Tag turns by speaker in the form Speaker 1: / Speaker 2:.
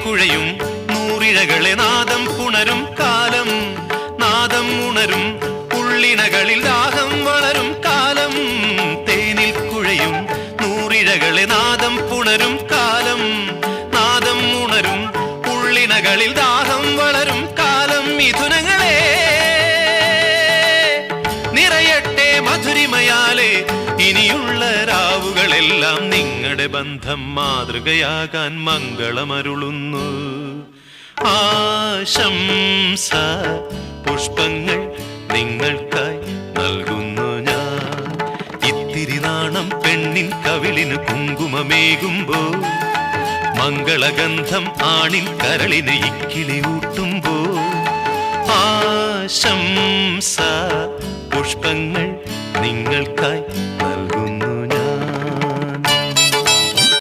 Speaker 1: കുഴയും നൂറിഴകളെ നാദം പുണരും കാലം, നാദം ഉണരും ഉള്ളിണകളിൽ ദാഹം വളരും കാലം. തേനിൽ കുഴയും നൂറിഴകളെ നാദം പുണരും കാലം, നാദം ഉണരും ഉള്ളിണകളിൽ ദാഹം വളരും കാലം. മിഥുനങ്ങളെ നിറയട്ടെ മധുരിമയാലെ ഇനിയുള്ള രാവുകളെല്ലാം നിങ്ങളുടെ ബന്ധം മാതൃകയാകാൻ മംഗളമരുളുന്നു. ആശംസ പുഷ്പങ്ങൾ നിങ്ങൾക്കായി നൽകുന്നു ഞാൻ. ഇത്തിരി നാണം പെണ്ണിൻ കവിളിന് കുങ്കുമമേകുമ്പോ, മംഗളഗന്ധം ആണിൻ കരളിന് ഇക്കിളി ഊട്ടുമ്പോ. ആശംസ പുഷ്പങ്ങൾ നിങ്ങൾക്കായി